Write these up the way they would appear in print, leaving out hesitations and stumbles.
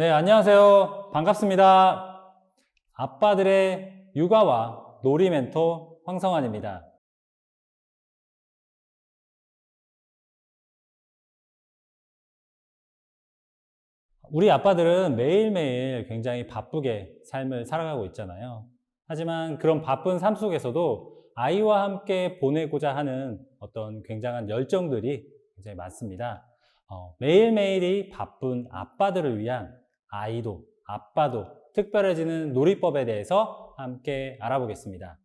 네, 안녕하세요. 반갑습니다. 아빠들의 육아와 놀이 멘토 황성환입니다. 우리 아빠들은 매일매일 굉장히 바쁘게 삶을 살아가고 있잖아요. 하지만 그런 바쁜 삶 속에서도 아이와 함께 보내고자 하는 어떤 굉장한 열정들이 굉장히 많습니다. 매일매일이 바쁜 아빠들을 위한 아이도, 아빠도 특별해지는 놀이법에 대해서 함께 알아보겠습니다.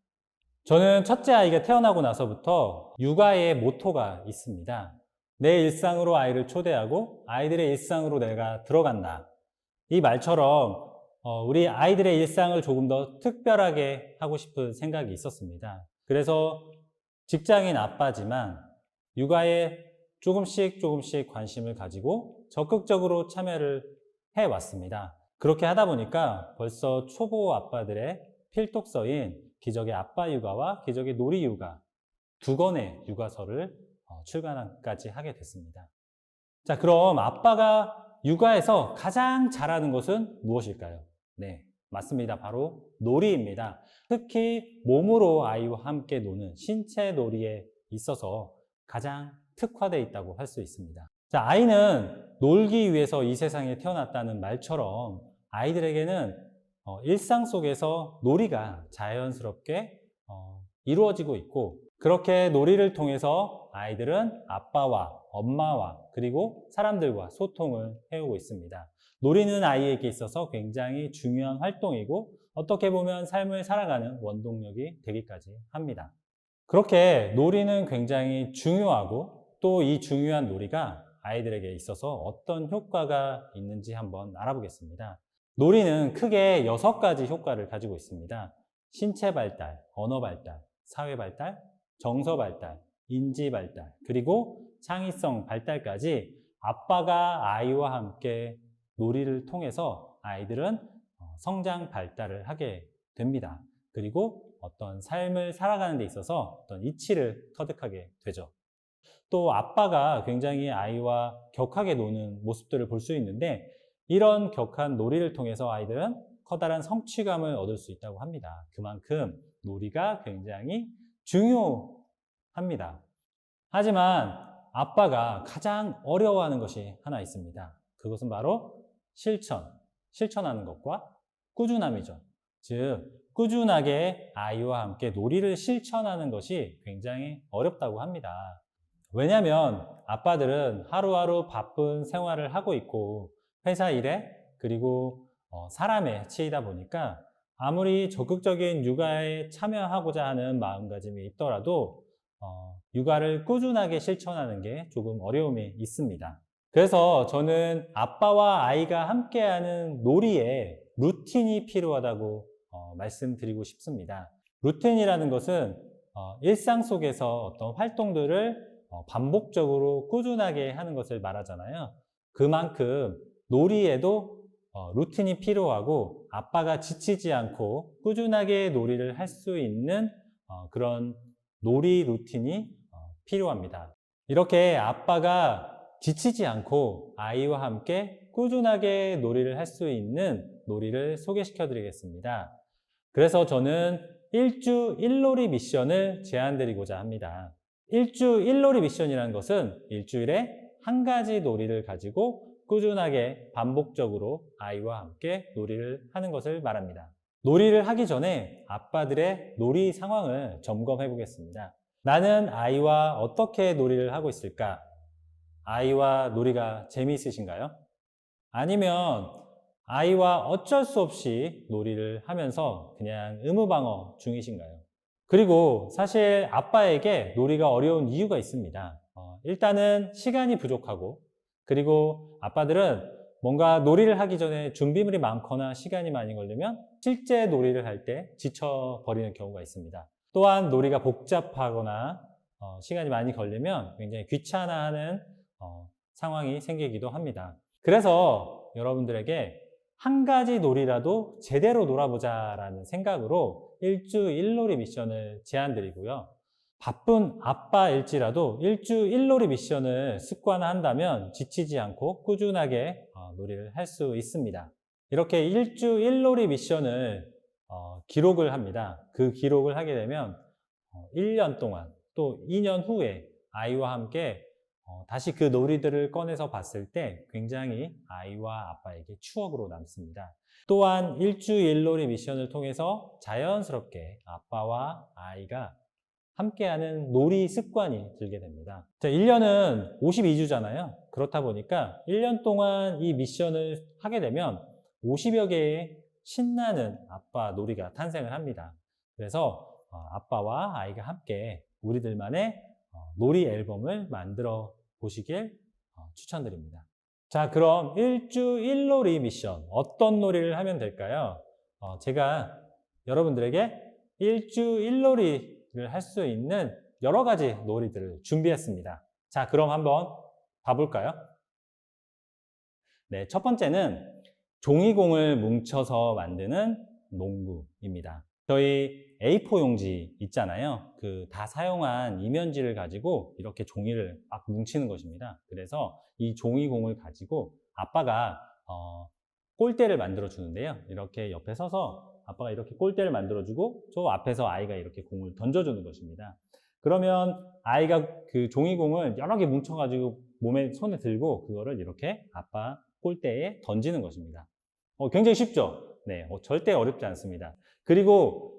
저는 첫째 아이가 태어나고 나서부터 육아의 모토가 있습니다. 내 일상으로 아이를 초대하고 아이들의 일상으로 내가 들어간다. 이 말처럼 우리 아이들의 일상을 조금 더 특별하게 하고 싶은 생각이 있었습니다. 그래서 직장인 아빠지만 육아에 조금씩 관심을 가지고 적극적으로 참여를 해왔습니다. 그렇게 하다 보니까 벌써 초보 아빠들의 필독서인 기적의 아빠 육아와 기적의 놀이 육아 두 권의 육아서를 출간까지 하게 됐습니다. 자, 그럼 아빠가 육아에서 가장 잘하는 것은 무엇일까요? 네, 맞습니다. 바로 놀이입니다. 특히 몸으로 아이와 함께 노는 신체 놀이에 있어서 가장 특화되어 있다고 할 수 있습니다. 자, 아이는 놀기 위해서 이 세상에 태어났다는 말처럼 아이들에게는 일상 속에서 놀이가 자연스럽게 이루어지고 있고, 그렇게 놀이를 통해서 아이들은 아빠와 엄마와 그리고 사람들과 소통을 해오고 있습니다. 놀이는 아이에게 있어서 굉장히 중요한 활동이고 어떻게 보면 삶을 살아가는 원동력이 되기까지 합니다. 그렇게 놀이는 굉장히 중요하고 또 이 중요한 놀이가 아이들에게 있어서 어떤 효과가 있는지 한번 알아보겠습니다. 놀이는 크게 6가지 효과를 가지고 있습니다. 신체 발달, 언어 발달, 사회 발달, 정서 발달, 인지 발달, 그리고 창의성 발달까지 아빠가 아이와 함께 놀이를 통해서 아이들은 성장 발달을 하게 됩니다. 그리고 어떤 삶을 살아가는 데 있어서 어떤 이치를 터득하게 되죠. 또 아빠가 굉장히 아이와 격하게 노는 모습들을 볼 수 있는데, 이런 격한 놀이를 통해서 아이들은 커다란 성취감을 얻을 수 있다고 합니다. 그만큼 놀이가 굉장히 중요합니다. 하지만 아빠가 가장 어려워하는 것이 하나 있습니다. 그것은 바로 실천하는 것과 꾸준함이죠. 즉, 꾸준하게 아이와 함께 놀이를 실천하는 것이 굉장히 어렵다고 합니다. 왜냐하면 아빠들은 하루하루 바쁜 생활을 하고 있고 회사 일에 그리고 사람에 치이다 보니까 아무리 적극적인 육아에 참여하고자 하는 마음가짐이 있더라도 육아를 꾸준하게 실천하는 게 조금 어려움이 있습니다. 그래서 저는 아빠와 아이가 함께하는 놀이에 루틴이 필요하다고 말씀드리고 싶습니다. 루틴이라는 것은 일상 속에서 어떤 활동들을 반복적으로 꾸준하게 하는 것을 말하잖아요. 그만큼 놀이에도 루틴이 필요하고 아빠가 지치지 않고 꾸준하게 놀이를 할 수 있는 그런 놀이 루틴이 필요합니다. 이렇게 아빠가 지치지 않고 아이와 함께 꾸준하게 놀이를 할 수 있는 놀이를 소개시켜 드리겠습니다. 그래서 저는 일주 1놀이 미션을 제안 드리고자 합니다. 일주 1놀이 미션이라는 것은 일주일에 한 가지 놀이를 가지고 꾸준하게 반복적으로 아이와 함께 놀이를 하는 것을 말합니다. 놀이를 하기 전에 아빠들의 놀이 상황을 점검해 보겠습니다. 나는 아이와 어떻게 놀이를 하고 있을까? 아이와 놀이가 재미있으신가요? 아니면 아이와 어쩔 수 없이 놀이를 하면서 그냥 의무방어 중이신가요? 그리고 사실 아빠에게 놀이가 어려운 이유가 있습니다. 일단은 시간이 부족하고, 그리고 아빠들은 뭔가 놀이를 하기 전에 준비물이 많거나 시간이 많이 걸리면 실제 놀이를 할 때 지쳐버리는 경우가 있습니다. 또한 놀이가 복잡하거나 시간이 많이 걸리면 굉장히 귀찮아하는 상황이 생기기도 합니다. 그래서 여러분들에게 한 가지 놀이라도 제대로 놀아보자 라는 생각으로 일주 1놀이 미션을 제안 드리고요. 바쁜 아빠일지라도 일주일놀이 미션을 습관화한다면 지치지 않고 꾸준하게 놀이를 할 수 있습니다. 이렇게 일주일놀이 미션을 기록을 합니다. 그 기록을 하게 되면 1년 동안 또 2년 후에 아이와 함께 다시 그 놀이들을 꺼내서 봤을 때 굉장히 아이와 아빠에게 추억으로 남습니다. 또한 일주일놀이 미션을 통해서 자연스럽게 아빠와 아이가 함께하는 놀이 습관이 들게 됩니다. 자, 1년은 52주잖아요. 그렇다 보니까 1년 동안 이 미션을 하게 되면 50여 개의 신나는 아빠 놀이가 탄생을 합니다. 그래서 아빠와 아이가 함께 우리들만의 놀이 앨범을 만들어 보시길 추천드립니다. 자, 그럼 일주일놀이 미션 어떤 놀이를 하면 될까요? 제가 여러분들에게 일주일놀이를 할 수 있는 여러 가지 놀이들을 준비했습니다. 자, 그럼 한번 봐볼까요? 네, 첫 번째는 종이공을 뭉쳐서 만드는 농구입니다. 저희 A4 용지 있잖아요. 그 다 사용한 이면지를 가지고 이렇게 종이를 막 뭉치는 것입니다. 그래서 이 종이공을 가지고 아빠가 골대를 만들어 주는데요. 이렇게 옆에 서서 아빠가 이렇게 골대를 만들어주고 저 앞에서 아이가 이렇게 공을 던져주는 것입니다. 그러면 아이가 그 종이공을 여러 개 뭉쳐가지고 손에 들고 그거를 이렇게 아빠 골대에 던지는 것입니다. 굉장히 쉽죠? 네, 절대 어렵지 않습니다. 그리고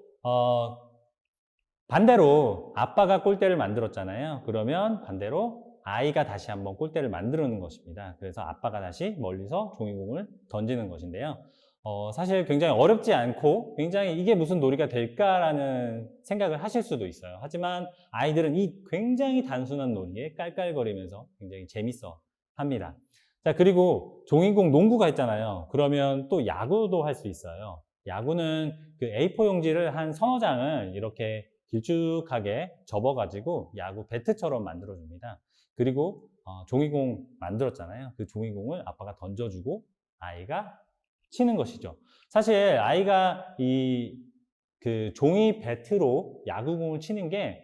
반대로 아빠가 골대를 만들었잖아요. 그러면 반대로 아이가 다시 한번 골대를 만드는 것입니다. 그래서 아빠가 다시 멀리서 종이공을 던지는 것인데요. 사실 굉장히 어렵지 않고 굉장히 이게 무슨 놀이가 될까라는 생각을 하실 수도 있어요. 하지만 아이들은 이 굉장히 단순한 놀이에 깔깔거리면서 굉장히 재밌어 합니다. 자, 그리고 종이공 농구가 있잖아요. 그러면 또 야구도 할 수 있어요. 야구는 그 A4 용지를 한 서너 장을 이렇게 길쭉하게 접어가지고 야구 배트처럼 만들어줍니다. 그리고 종이공 만들었잖아요. 그 종이공을 아빠가 던져주고 아이가 치는 것이죠. 사실 아이가 그 종이 배트로 야구공을 치는 게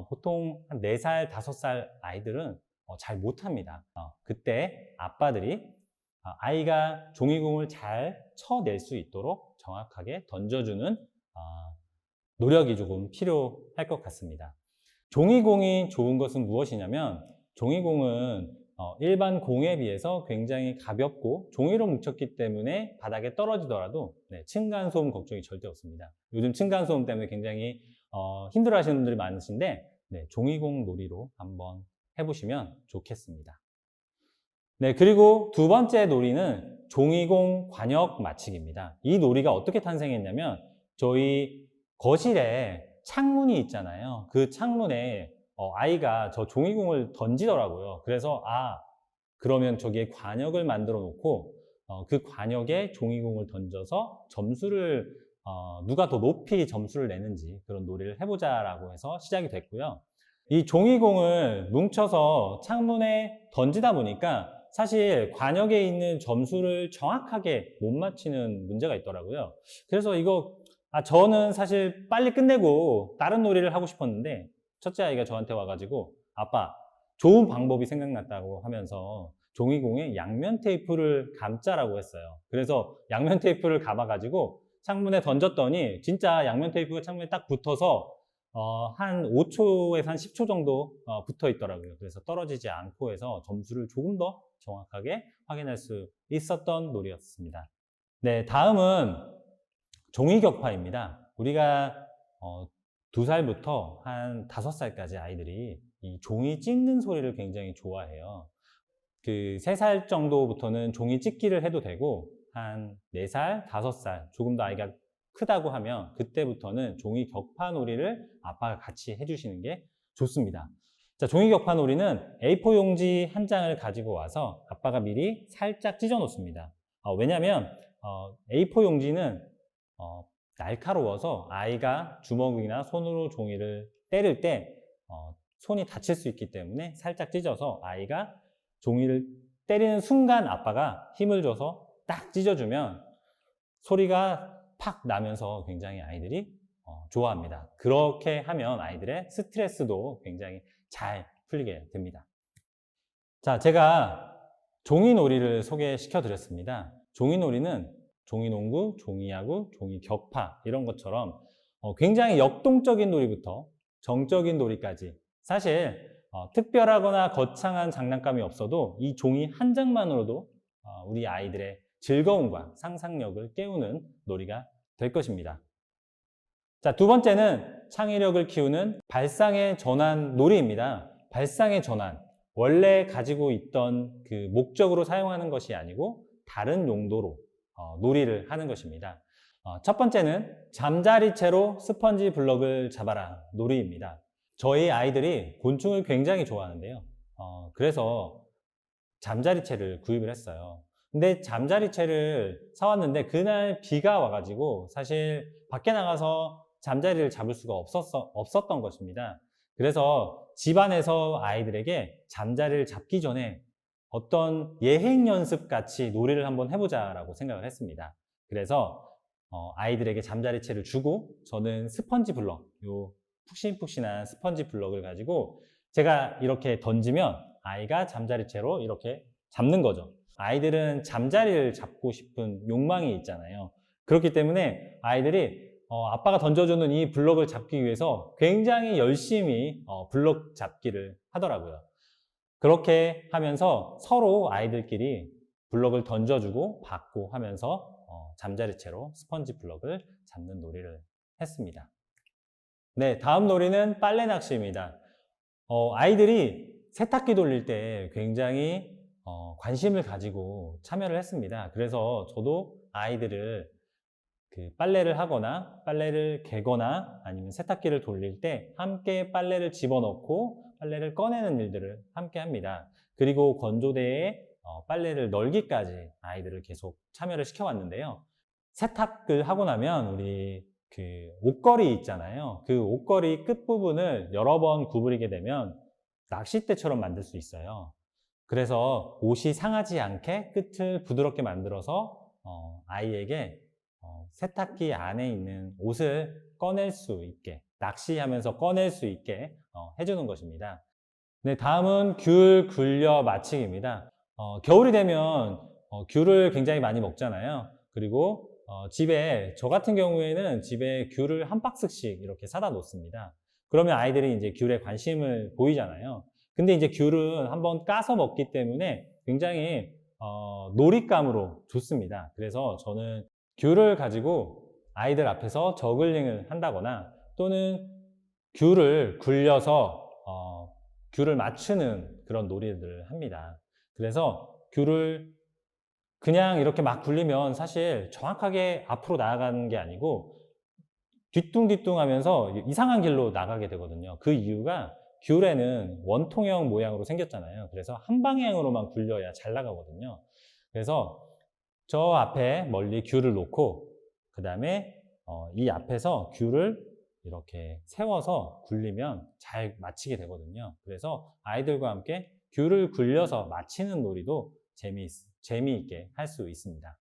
보통 한 4살, 5살 아이들은 잘 못합니다. 그때 아빠들이 아이가 종이공을 잘 쳐낼 수 있도록 정확하게 던져주는 노력이 조금 필요할 것 같습니다. 종이공이 좋은 것은 무엇이냐면 종이공은 일반 공에 비해서 굉장히 가볍고 종이로 뭉쳤기 때문에 바닥에 떨어지더라도 층간소음 걱정이 절대 없습니다. 요즘 층간소음 때문에 굉장히 힘들어 하시는 분들이 많으신데 종이공 놀이로 한번 해보시면 좋겠습니다. 네, 그리고 두 번째 놀이는 종이공 관역 맞추기입니다. 이 놀이가 어떻게 탄생했냐면 저희 거실에 창문이 있잖아요. 그 창문에 아이가 저 종이공을 던지더라고요. 그래서 그러면 저기에 관역을 만들어 놓고 그 관역에 종이공을 던져서 점수를 누가 더 높이 점수를 내는지 그런 놀이를 해보자라고 해서 시작이 됐고요. 이 종이공을 뭉쳐서 창문에 던지다 보니까 사실 관역에 있는 점수를 정확하게 못 맞히는 문제가 있더라고요. 그래서 저는 사실 빨리 끝내고 다른 놀이를 하고 싶었는데 첫째 아이가 저한테 와가지고 아빠 좋은 방법이 생각났다고 하면서 종이공에 양면 테이프를 감자라고 했어요. 그래서 양면 테이프를 감아가지고 창문에 던졌더니 진짜 양면 테이프가 창문에 딱 붙어서 한 5초에서 한 10초 정도 붙어 있더라고요. 그래서 떨어지지 않고 해서 점수를 조금 더 정확하게 확인할 수 있었던 놀이였습니다. 네, 다음은 종이격파입니다. 우리가 2살부터 한 5살까지 아이들이 이 종이 찍는 소리를 굉장히 좋아해요. 그 3살 정도부터는 종이 찍기를 해도 되고 한 4살, 5살 조금 더 아이가 크다고 하면 그때부터는 종이 격파 놀이를 아빠가 같이 해주시는 게 좋습니다. 자, 종이 격파 놀이는 A4 용지 한 장을 가지고 와서 아빠가 미리 살짝 찢어 놓습니다. 왜냐하면 A4 용지는 날카로워서 아이가 주먹이나 손으로 종이를 때릴 때 손이 다칠 수 있기 때문에 살짝 찢어서 아이가 종이를 때리는 순간 아빠가 힘을 줘서 딱 찢어주면 소리가 팍 나면서 굉장히 아이들이 좋아합니다. 그렇게 하면 아이들의 스트레스도 굉장히 잘 풀리게 됩니다. 자, 제가 종이놀이를 소개시켜 드렸습니다. 종이놀이는 종이농구, 종이야구, 종이격파 이런 것처럼 굉장히 역동적인 놀이부터 정적인 놀이까지 사실 특별하거나 거창한 장난감이 없어도 이 종이 한 장만으로도 우리 아이들의 즐거움과 상상력을 깨우는 놀이가 될 것입니다. 자, 두 번째는 창의력을 키우는 발상의 전환 놀이입니다. 발상의 전환. 원래 가지고 있던 그 목적으로 사용하는 것이 아니고 다른 용도로 놀이를 하는 것입니다. 첫 번째는 잠자리채로 스펀지 블럭을 잡아라 놀이입니다. 저희 아이들이 곤충을 굉장히 좋아하는데요. 그래서 잠자리채를 구입을 했어요. 근데 잠자리채를 사왔는데 그날 비가 와가지고 사실 밖에 나가서 잠자리를 잡을 수가 없었던 것입니다. 그래서 집안에서 아이들에게 잠자리를 잡기 전에 어떤 예행 연습 같이 놀이를 한번 해보자라고 생각을 했습니다. 그래서 아이들에게 잠자리채를 주고 저는 스펀지 블럭, 요 푹신푹신한 스펀지 블럭을 가지고 제가 이렇게 던지면 아이가 잠자리채로 이렇게 잡는 거죠. 아이들은 잠자리를 잡고 싶은 욕망이 있잖아요. 그렇기 때문에 아이들이 아빠가 던져주는 이 블럭을 잡기 위해서 굉장히 열심히 블럭 잡기를 하더라고요. 그렇게 하면서 서로 아이들끼리 블럭을 던져주고 받고 하면서 잠자리채로 스펀지 블럭을 잡는 놀이를 했습니다. 네, 다음 놀이는 빨래 낚시입니다. 아이들이 세탁기 돌릴 때 굉장히 관심을 가지고 참여를 했습니다. 그래서 저도 아이들을 그 빨래를 하거나 빨래를 개거나 아니면 세탁기를 돌릴 때 함께 빨래를 집어넣고 빨래를 꺼내는 일들을 함께 합니다. 그리고 건조대에 빨래를 널기까지 아이들을 계속 참여를 시켜왔는데요. 세탁을 하고 나면 우리 그 옷걸이 있잖아요. 그 옷걸이 끝부분을 여러 번 구부리게 되면 낚싯대처럼 만들 수 있어요. 그래서 옷이 상하지 않게 끝을 부드럽게 만들어서 아이에게 세탁기 안에 있는 옷을 꺼낼 수 있게, 낚시하면서 꺼낼 수 있게 해주는 것입니다. 네, 다음은 귤 굴려 맞히기입니다. 겨울이 되면 귤을 굉장히 많이 먹잖아요. 그리고 집에, 저 같은 경우에는 집에 귤을 한 박스씩 이렇게 사다 놓습니다. 그러면 아이들이 이제 귤에 관심을 보이잖아요. 근데 이제 귤은 한번 까서 먹기 때문에 굉장히 놀잇감으로 좋습니다. 그래서 저는 귤을 가지고 아이들 앞에서 저글링을 한다거나 또는 귤을 굴려서 귤을 맞추는 그런 놀이들을 합니다. 그래서 귤을 그냥 이렇게 막 굴리면 사실 정확하게 앞으로 나아가는 게 아니고 뒤뚱뒤뚱 하면서 이상한 길로 나가게 되거든요. 그 이유가 귤에는 원통형 모양으로 생겼잖아요. 그래서 한 방향으로만 굴려야 잘 나가거든요. 그래서 저 앞에 멀리 귤을 놓고 그 다음에 이 앞에서 귤을 이렇게 세워서 굴리면 잘 맞히게 되거든요. 그래서 아이들과 함께 귤을 굴려서 맞히는 놀이도 재미있게 할 수 있습니다.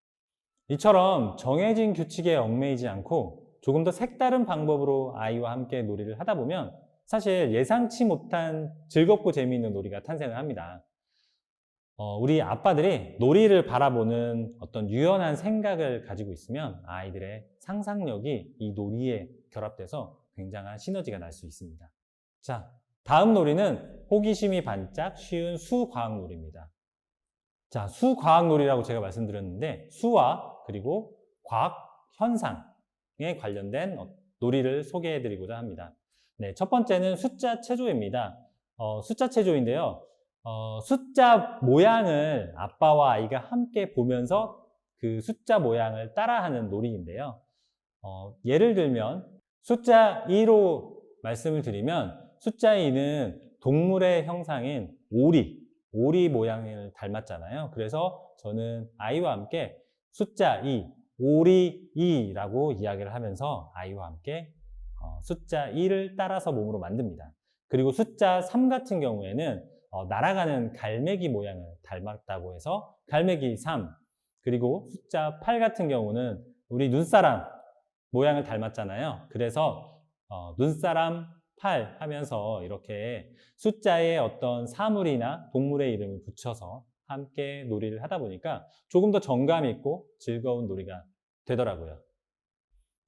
이처럼 정해진 규칙에 얽매이지 않고 조금 더 색다른 방법으로 아이와 함께 놀이를 하다 보면 사실 예상치 못한 즐겁고 재미있는 놀이가 탄생을 합니다. 우리 아빠들이 놀이를 바라보는 어떤 유연한 생각을 가지고 있으면 아이들의 상상력이 이 놀이에 결합돼서 굉장한 시너지가 날 수 있습니다. 자, 다음 놀이는 호기심이 반짝 쉬운 수과학 놀이입니다. 자, 수과학 놀이라고 제가 말씀드렸는데 수와 그리고 과학 현상에 관련된 놀이를 소개해 드리고자 합니다. 네, 첫 번째는 숫자 체조입니다. 숫자 체조인데요. 숫자 모양을 아빠와 아이가 함께 보면서 그 숫자 모양을 따라하는 놀이인데요. 예를 들면 숫자 2로 말씀을 드리면 숫자 2는 동물의 형상인 오리 모양을 닮았잖아요. 그래서 저는 아이와 함께 숫자 2, 오리 2라고 이야기를 하면서 아이와 함께 숫자 2를 따라서 몸으로 만듭니다. 그리고 숫자 3 같은 경우에는 날아가는 갈매기 모양을 닮았다고 해서 갈매기 3, 그리고 숫자 8 같은 경우는 우리 눈사람, 모양을 닮았잖아요. 그래서 눈사람 팔 하면서 이렇게 숫자에 어떤 사물이나 동물의 이름을 붙여서 함께 놀이를 하다 보니까 조금 더 정감 있고 즐거운 놀이가 되더라고요.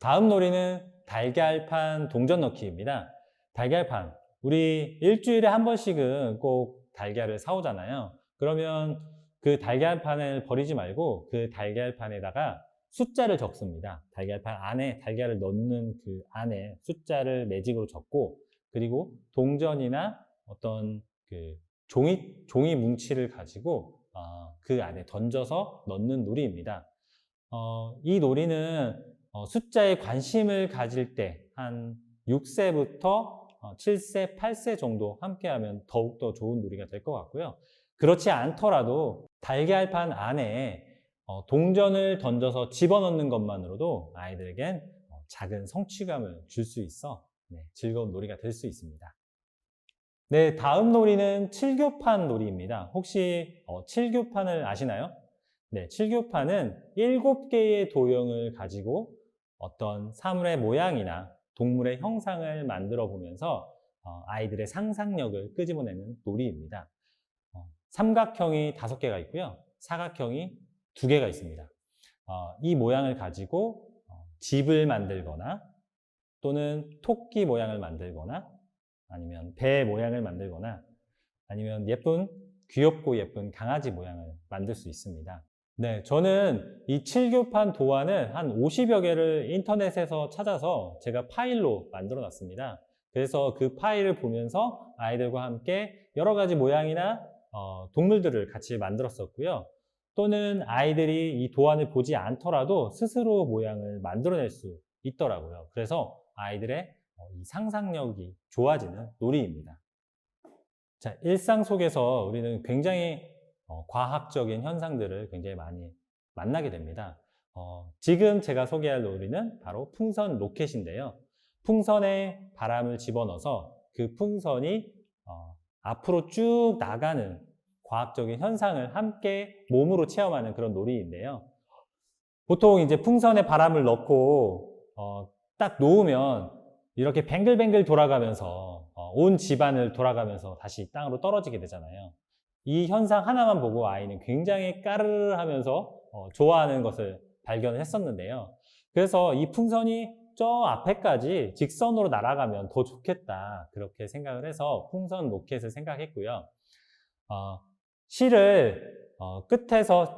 다음 놀이는 달걀판 동전 넣기입니다. 달걀판. 우리 일주일에 한 번씩은 꼭 달걀을 사오잖아요. 그러면 그 달걀판을 버리지 말고 그 달걀판에다가 숫자를 적습니다. 달걀판 안에 달걀을 넣는 그 안에 숫자를 매직으로 적고, 그리고 동전이나 어떤 그 종이 뭉치를 가지고 그 안에 던져서 넣는 놀이입니다. 이 놀이는 숫자에 관심을 가질 때 한 6세부터 7세, 8세 정도 함께하면 더욱더 좋은 놀이가 될 것 같고요. 그렇지 않더라도 달걀판 안에 동전을 던져서 집어넣는 것만으로도 아이들에겐 작은 성취감을 줄 수 있어 즐거운 놀이가 될 수 있습니다. 네, 다음 놀이는 칠교판 놀이입니다. 혹시 칠교판을 아시나요? 네, 칠교판은 7개의 도형을 가지고 어떤 사물의 모양이나 동물의 형상을 만들어 보면서 아이들의 상상력을 끄집어내는 놀이입니다. 삼각형이 5개가 있고요. 사각형이 2개가 있습니다. 이 모양을 가지고 집을 만들거나 또는 토끼 모양을 만들거나 아니면 배 모양을 만들거나 아니면 귀엽고 예쁜 강아지 모양을 만들 수 있습니다. 네, 저는 이 칠교판 도안을 한 50여 개를 인터넷에서 찾아서 제가 파일로 만들어 놨습니다. 그래서 그 파일을 보면서 아이들과 함께 여러 가지 모양이나 동물들을 같이 만들었었고요. 또는 아이들이 이 도안을 보지 않더라도 스스로 모양을 만들어낼 수 있더라고요. 그래서 아이들의 이 상상력이 좋아지는 놀이입니다. 자, 일상 속에서 우리는 굉장히 과학적인 현상들을 굉장히 많이 만나게 됩니다. 지금 제가 소개할 놀이는 바로 풍선 로켓인데요. 풍선에 바람을 집어넣어서 그 풍선이 앞으로 쭉 나가는 과학적인 현상을 함께 몸으로 체험하는 그런 놀이인데요. 보통 이제 풍선에 바람을 넣고 딱 놓으면 이렇게 뱅글뱅글 돌아가면서 온 집안을 돌아가면서 다시 땅으로 떨어지게 되잖아요. 이 현상 하나만 보고 아이는 굉장히 까르르 하면서 좋아하는 것을 발견을 했었는데요. 그래서 이 풍선이 저 앞에까지 직선으로 날아가면 더 좋겠다, 그렇게 생각을 해서 풍선 로켓을 생각했고요. 실을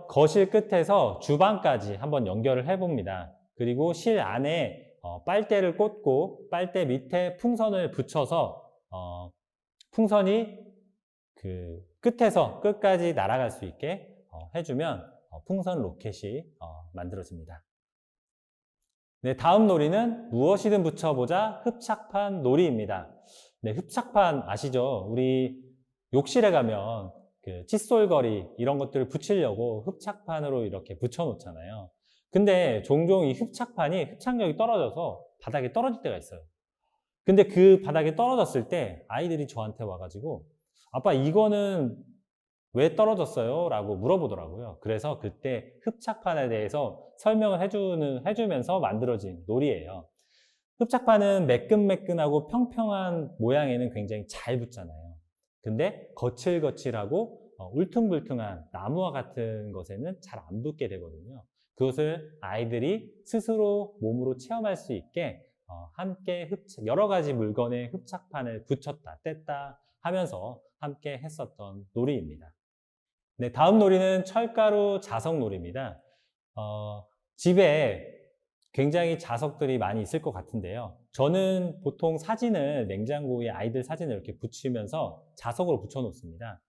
거실 끝에서 주방까지 한번 연결을 해봅니다. 그리고 실 안에 빨대를 꽂고 빨대 밑에 풍선을 붙여서 풍선이 그 끝에서 끝까지 날아갈 수 있게 해주면 풍선 로켓이 만들어집니다. 네, 다음 놀이는 무엇이든 붙여보자 흡착판 놀이입니다. 네, 흡착판 아시죠? 우리 욕실에 가면 그 칫솔거리 이런 것들을 붙이려고 흡착판으로 이렇게 붙여놓잖아요. 근데 종종 이 흡착판이 흡착력이 떨어져서 바닥에 떨어질 때가 있어요. 근데 그 바닥에 떨어졌을 때 아이들이 저한테 와가지고 아빠 이거는 왜 떨어졌어요? 라고 물어보더라고요. 그래서 그때 흡착판에 대해서 설명을 해주면서 만들어진 놀이예요. 흡착판은 매끈매끈하고 평평한 모양에는 굉장히 잘 붙잖아요. 근데 거칠거칠하고 울퉁불퉁한 나무와 같은 것에는 잘 안 붙게 되거든요. 그것을 아이들이 스스로 몸으로 체험할 수 있게 함께 여러 가지 물건에 흡착판을 붙였다 뗐다 하면서 함께 했었던 놀이입니다. 네, 다음 놀이는 철가루 자석 놀이입니다. 집에 굉장히 자석들이 많이 있을 것 같은데요. 저는 보통 사진을 냉장고에 아이들 사진을 이렇게 붙이면서 자석으로 붙여 놓습니다.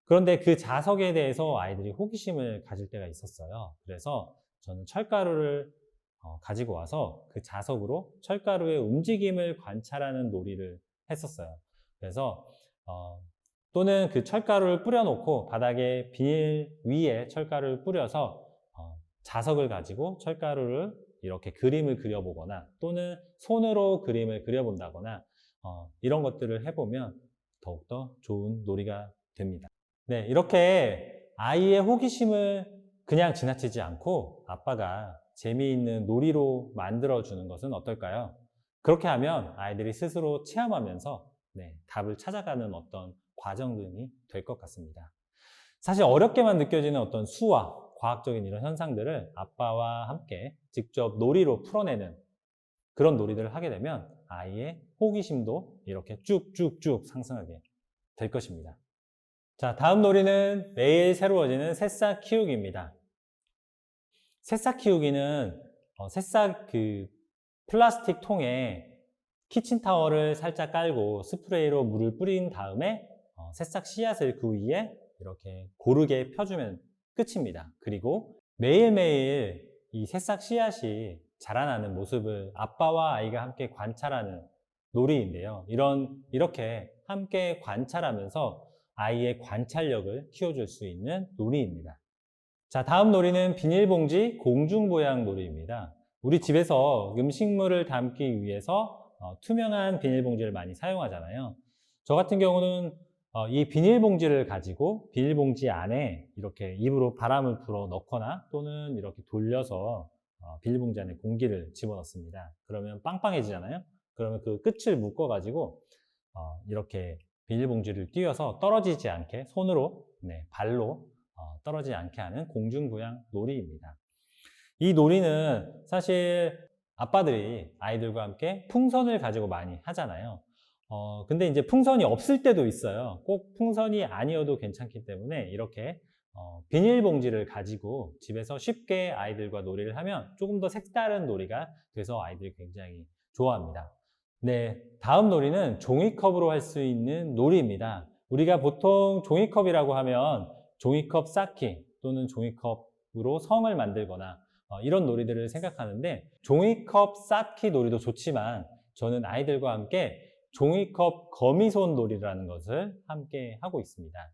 그런데 그 자석에 대해서 아이들이 호기심을 가질 때가 있었어요. 그래서 저는 철가루를 가지고 와서 그 자석으로 철가루의 움직임을 관찰하는 놀이를 했었어요. 그래서 또는 그 철가루를 뿌려놓고 바닥에 비닐 위에 철가루를 뿌려서 자석을 가지고 철가루를 이렇게 그림을 그려보거나 또는 손으로 그림을 그려본다거나 이런 것들을 해보면 더욱더 좋은 놀이가 됩니다. 네, 이렇게 아이의 호기심을 그냥 지나치지 않고 아빠가 재미있는 놀이로 만들어주는 것은 어떨까요? 그렇게 하면 아이들이 스스로 체험하면서 답을 찾아가는 어떤 과정들이 될 것 같습니다. 사실 어렵게만 느껴지는 어떤 수와 과학적인 이런 현상들을 아빠와 함께 직접 놀이로 풀어내는 그런 놀이들을 하게 되면 아이의 호기심도 이렇게 쭉쭉쭉 상승하게 될 것입니다. 자, 다음 놀이는 매일 새로워지는 새싹 키우기입니다. 새싹 키우기는 새싹 플라스틱 통에 키친타월을 살짝 깔고 스프레이로 물을 뿌린 다음에 새싹 씨앗을 그 위에 이렇게 고르게 펴주면 끝입니다. 그리고 매일매일 이 새싹 씨앗이 자라나는 모습을 아빠와 아이가 함께 관찰하는 놀이인데요. 이렇게 함께 관찰하면서 아이의 관찰력을 키워줄 수 있는 놀이입니다. 자, 다음 놀이는 비닐봉지 공중부양 놀이입니다. 우리 집에서 음식물을 담기 위해서 투명한 비닐봉지를 많이 사용하잖아요. 저 같은 경우는 이 비닐봉지를 가지고 비닐봉지 안에 이렇게 입으로 바람을 불어 넣거나 또는 이렇게 돌려서 비닐봉지 안에 공기를 집어넣습니다. 그러면 빵빵해지잖아요. 그러면 그 끝을 묶어가지고 이렇게 비닐봉지를 띄워서 떨어지지 않게 손으로, 발로 떨어지지 않게 하는 공중부양 놀이입니다. 이 놀이는 사실 아빠들이 아이들과 함께 풍선을 가지고 많이 하잖아요. 근데 이제 풍선이 없을 때도 있어요. 꼭 풍선이 아니어도 괜찮기 때문에 이렇게 비닐봉지를 가지고 집에서 쉽게 아이들과 놀이를 하면 조금 더 색다른 놀이가 돼서 아이들이 굉장히 좋아합니다. 네, 다음 놀이는 종이컵으로 할 수 있는 놀이입니다. 우리가 보통 종이컵이라고 하면 종이컵 쌓기 또는 종이컵으로 성을 만들거나 이런 놀이들을 생각하는데 종이컵 쌓기 놀이도 좋지만 저는 아이들과 함께 종이컵 거미손 놀이라는 것을 함께 하고 있습니다.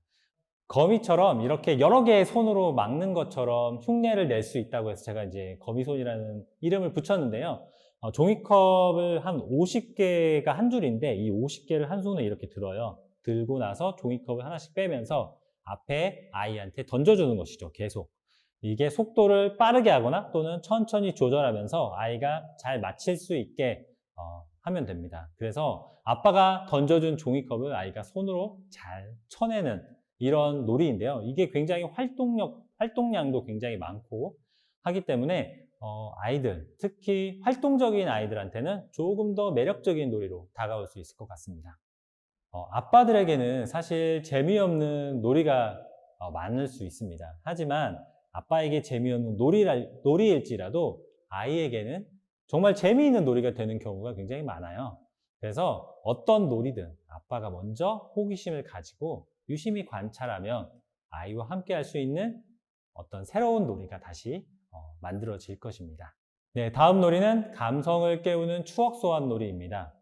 거미처럼 이렇게 여러 개의 손으로 막는 것처럼 흉내를 낼 수 있다고 해서 제가 이제 거미손이라는 이름을 붙였는데요. 종이컵을 한 50개가 한 줄인데 이 50개를 한 손에 이렇게 들어요. 들고 나서 종이컵을 하나씩 빼면서 앞에 아이한테 던져주는 것이죠. 계속. 이게 속도를 빠르게 하거나 또는 천천히 조절하면서 아이가 잘 맞힐 수 있게 하면 됩니다. 그래서 아빠가 던져준 종이컵을 아이가 손으로 잘 쳐내는 이런 놀이인데요. 이게 굉장히 활동량도 굉장히 많고 하기 때문에 아이들, 특히 활동적인 아이들한테는 조금 더 매력적인 놀이로 다가올 수 있을 것 같습니다. 아빠들에게는 사실 재미없는 놀이가 많을 수 있습니다. 하지만 아빠에게 재미없는 놀이일지라도 아이에게는 정말 재미있는 놀이가 되는 경우가 굉장히 많아요. 그래서 어떤 놀이든 아빠가 먼저 호기심을 가지고 유심히 관찰하면 아이와 함께 할 수 있는 어떤 새로운 놀이가 다시 만들어질 것입니다. 네, 다음 놀이는 감성을 깨우는 추억 소환 놀이입니다.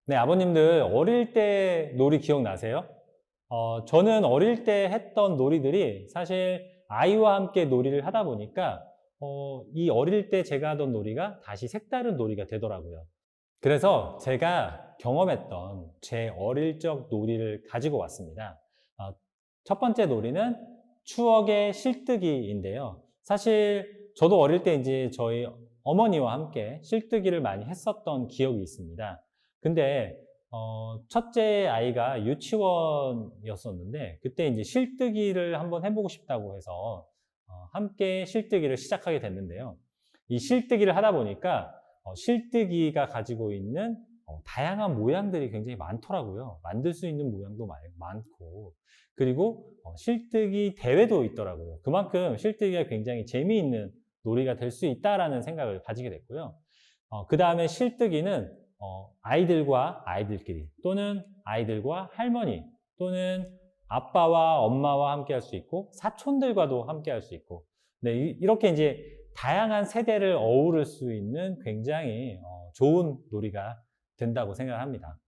네, 아버님들 어릴 때 놀이 기억나세요? 저는 어릴 때 했던 놀이들이 사실 아이와 함께 놀이를 하다 보니까 이 어릴 때 제가 하던 놀이가 다시 색다른 놀이가 되더라고요. 그래서 제가 경험했던 제 어릴 적 놀이를 가지고 왔습니다. 첫 번째 놀이는 추억의 실뜨기인데요. 사실 저도 어릴 때 이제 저희 어머니와 함께 실뜨기를 많이 했었던 기억이 있습니다. 근데 첫째 아이가 유치원이었었는데 그때 이제 실뜨기를 한번 해보고 싶다고 해서 함께 실뜨기를 시작하게 됐는데요. 이 실뜨기를 하다 보니까 실뜨기가 가지고 있는 다양한 모양들이 굉장히 많더라고요. 만들 수 있는 모양도 많고 그리고 실뜨기 대회도 있더라고요. 그만큼 실뜨기가 굉장히 재미있는 놀이가 될 수 있다라는 생각을 가지게 됐고요. 그 다음에 실뜨기는 아이들과 아이들끼리 또는 아이들과 할머니 또는 아빠와 엄마와 함께 할 수 있고 사촌들과도 함께 할 수 있고 이렇게 이제 다양한 세대를 어우를 수 있는 굉장히 좋은 놀이가 된다고 생각합니다.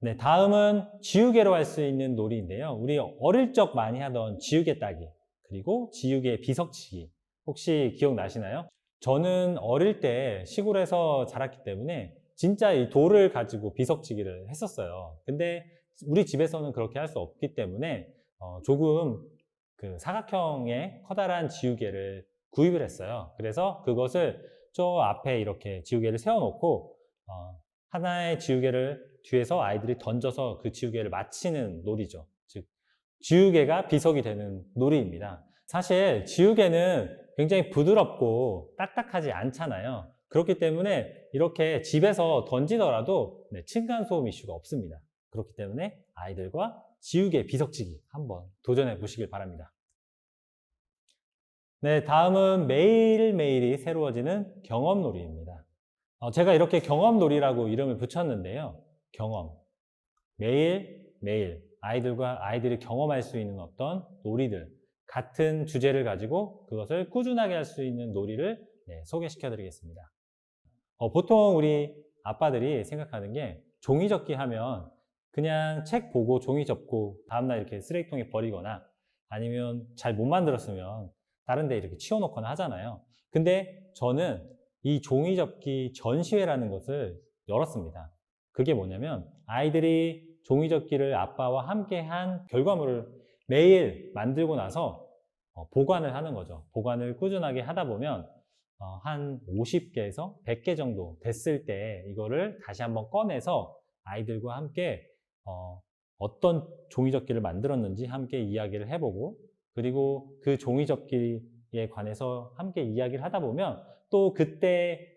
네, 다음은 지우개로 할 수 있는 놀이인데요. 우리 어릴 적 많이 하던 지우개 따기 그리고 지우개 비석치기 혹시 기억나시나요? 저는 어릴 때 시골에서 자랐기 때문에 진짜 이 돌을 가지고 비석치기를 했었어요. 근데 우리 집에서는 그렇게 할 수 없기 때문에 조금 그 사각형의 커다란 지우개를 구입을 했어요. 그래서 그것을 저 앞에 이렇게 지우개를 세워놓고 하나의 지우개를 뒤에서 아이들이 던져서 그 지우개를 맞히는 놀이죠. 즉 지우개가 비석이 되는 놀이입니다. 사실 지우개는 굉장히 부드럽고 딱딱하지 않잖아요. 그렇기 때문에 이렇게 집에서 던지더라도 층간소음 이슈가 없습니다. 그렇기 때문에 아이들과 지우개 비석치기 한번 도전해 보시길 바랍니다. 네, 다음은 매일매일이 새로워지는 경험놀이입니다. 제가 이렇게 경험놀이라고 이름을 붙였는데요. 경험. 매일매일 아이들이 경험할 수 있는 어떤 놀이들, 같은 주제를 가지고 그것을 꾸준하게 할 수 있는 놀이를 소개시켜 드리겠습니다. 보통 우리 아빠들이 생각하는 게 종이 접기 하면 그냥 책 보고 종이 접고 다음날 이렇게 쓰레기통에 버리거나 아니면 잘 못 만들었으면 다른 데 이렇게 치워놓거나 하잖아요. 근데 저는 이 종이 접기 전시회라는 것을 열었습니다. 그게 뭐냐면 아이들이 종이 접기를 아빠와 함께 한 결과물을 매일 만들고 나서 보관을 하는 거죠. 보관을 꾸준하게 하다 보면 한 50개에서 100개 정도 됐을 때 이거를 다시 한번 꺼내서 아이들과 함께 어떤 종이접기를 만들었는지 함께 이야기를 해보고, 그리고 그 종이접기에 관해서 함께 이야기를 하다 보면 또 그때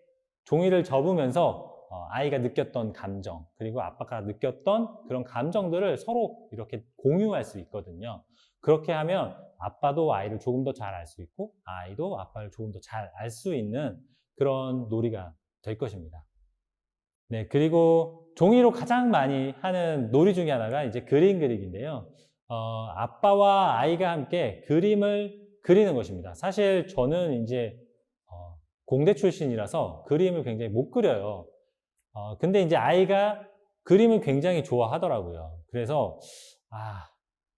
종이를 접으면서 아이가 느꼈던 감정, 그리고 아빠가 느꼈던 그런 감정들을 서로 이렇게 공유할 수 있거든요. 그렇게 하면 아빠도 아이를 조금 더 잘 알 수 있고 아이도 아빠를 조금 더 잘 알 수 있는 그런 놀이가 될 것입니다. 네, 그리고 종이로 가장 많이 하는 놀이 중에 하나가 이제 그림 그리기인데요. 아빠와 아이가 함께 그림을 그리는 것입니다. 사실 저는 이제 공대 출신이라서 그림을 굉장히 못 그려요. 근데 이제 아이가 그림을 굉장히 좋아하더라고요. 그래서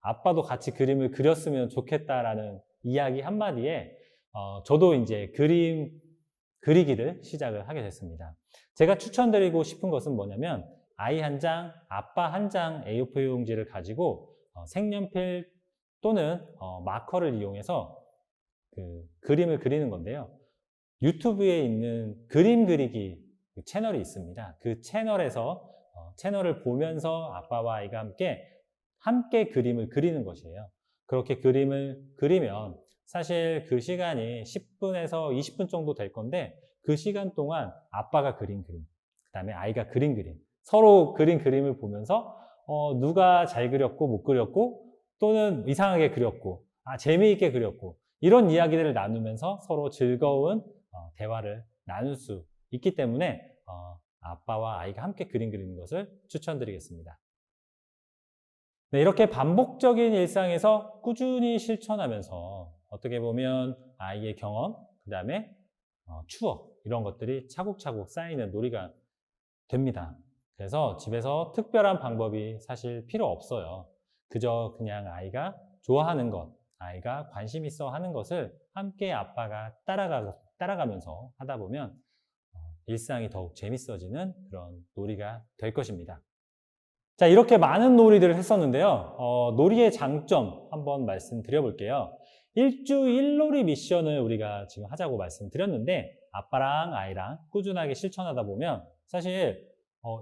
아빠도 같이 그림을 그렸으면 좋겠다라는 이야기 한마디에 저도 이제 그림 그리기를 시작을 하게 됐습니다. 제가 추천드리고 싶은 것은 뭐냐면 아이 한 장, 아빠 한 장 A4 용지를 가지고 색연필 또는 마커를 이용해서 그 그림을 그리는 건데요. 유튜브에 있는 그림 그리기 채널이 있습니다. 그 채널에서 채널을 보면서 아빠와 아이가 함께 그림을 그리는 것이에요. 그렇게 그림을 그리면 사실 그 시간이 10분에서 20분 정도 될 건데 그 시간 동안 아빠가 그린 그림, 그 다음에 아이가 그린 그림, 서로 그린 그림을 보면서 누가 잘 그렸고 못 그렸고 또는 이상하게 그렸고 재미있게 그렸고 이런 이야기들을 나누면서 서로 즐거운 대화를 나눌 수 있기 때문에 아빠와 아이가 함께 그림 그리는 것을 추천드리겠습니다. 네, 이렇게 반복적인 일상에서 꾸준히 실천하면서 어떻게 보면 아이의 경험, 그 다음에 추억 이런 것들이 차곡차곡 쌓이는 놀이가 됩니다. 그래서 집에서 특별한 방법이 사실 필요 없어요. 그저 그냥 아이가 좋아하는 것, 아이가 관심 있어 하는 것을 함께 아빠가 따라가면서 하다 보면 일상이 더욱 재밌어지는 그런 놀이가 될 것입니다. 자, 이렇게 많은 놀이들을 했었는데요. 놀이의 장점 한번 말씀드려 볼게요. 일주일 놀이 미션을 우리가 지금 하자고 말씀드렸는데 아빠랑 아이랑 꾸준하게 실천하다 보면 사실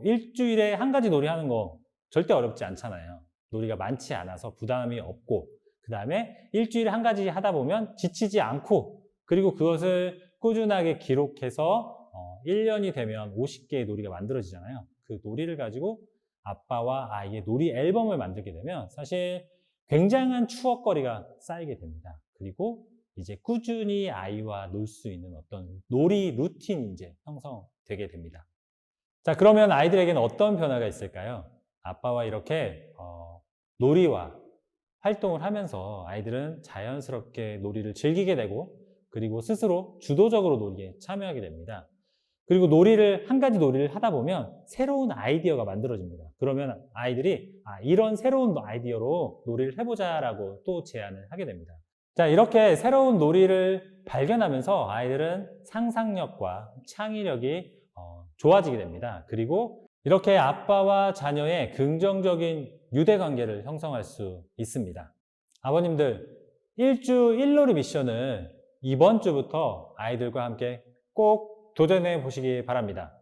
일주일에 한 가지 놀이 하는 거 절대 어렵지 않잖아요. 놀이가 많지 않아서 부담이 없고 그 다음에 일주일에 한 가지 하다 보면 지치지 않고 그리고 그것을 꾸준하게 기록해서 1년이 되면 50개의 놀이가 만들어지잖아요. 그 놀이를 가지고 아빠와 아이의 놀이 앨범을 만들게 되면 사실 굉장한 추억거리가 쌓이게 됩니다. 그리고 이제 꾸준히 아이와 놀 수 있는 어떤 놀이 루틴이 이제 형성되게 됩니다. 자, 그러면 아이들에게는 어떤 변화가 있을까요? 아빠와 이렇게 놀이와 활동을 하면서 아이들은 자연스럽게 놀이를 즐기게 되고 그리고 스스로 주도적으로 놀이에 참여하게 됩니다. 그리고 한 가지 놀이를 하다 보면 새로운 아이디어가 만들어집니다. 그러면 아이들이 이런 새로운 아이디어로 놀이를 해보자라고 또 제안을 하게 됩니다. 자, 이렇게 새로운 놀이를 발견하면서 아이들은 상상력과 창의력이 좋아지게 됩니다. 그리고 이렇게 아빠와 자녀의 긍정적인 유대관계를 형성할 수 있습니다. 아버님들, 일주일 놀이 미션을 이번 주부터 아이들과 함께 꼭 도전해 보시기 바랍니다.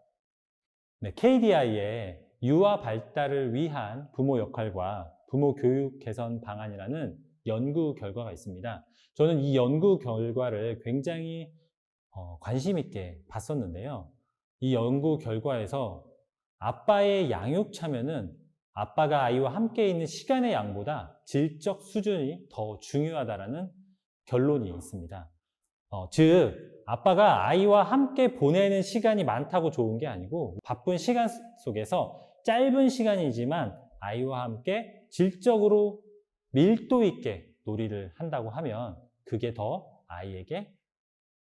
네, KDI의 유아 발달을 위한 부모 역할과 부모 교육 개선 방안이라는 연구 결과가 있습니다. 저는 이 연구 결과를 굉장히 관심 있게 봤었는데요. 이 연구 결과에서 아빠의 양육 참여는 아빠가 아이와 함께 있는 시간의 양보다 질적 수준이 더 중요하다라는 결론이 있습니다. 즉, 아빠가 아이와 함께 보내는 시간이 많다고 좋은 게 아니고 바쁜 시간 속에서 짧은 시간이지만 아이와 함께 질적으로 밀도 있게 놀이를 한다고 하면 그게 더 아이에게,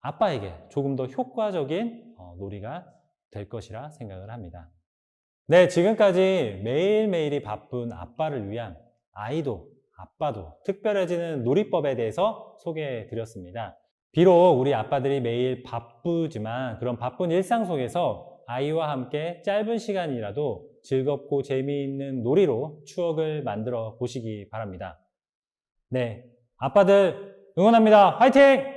아빠에게 조금 더 효과적인 놀이가 될 것이라 생각을 합니다. 네, 지금까지 매일매일이 바쁜 아빠를 위한 아이도 아빠도 특별해지는 놀이법에 대해서 소개해 드렸습니다. 비록 우리 아빠들이 매일 바쁘지만 그런 바쁜 일상 속에서 아이와 함께 짧은 시간이라도 즐겁고 재미있는 놀이로 추억을 만들어 보시기 바랍니다. 네, 아빠들 응원합니다. 화이팅!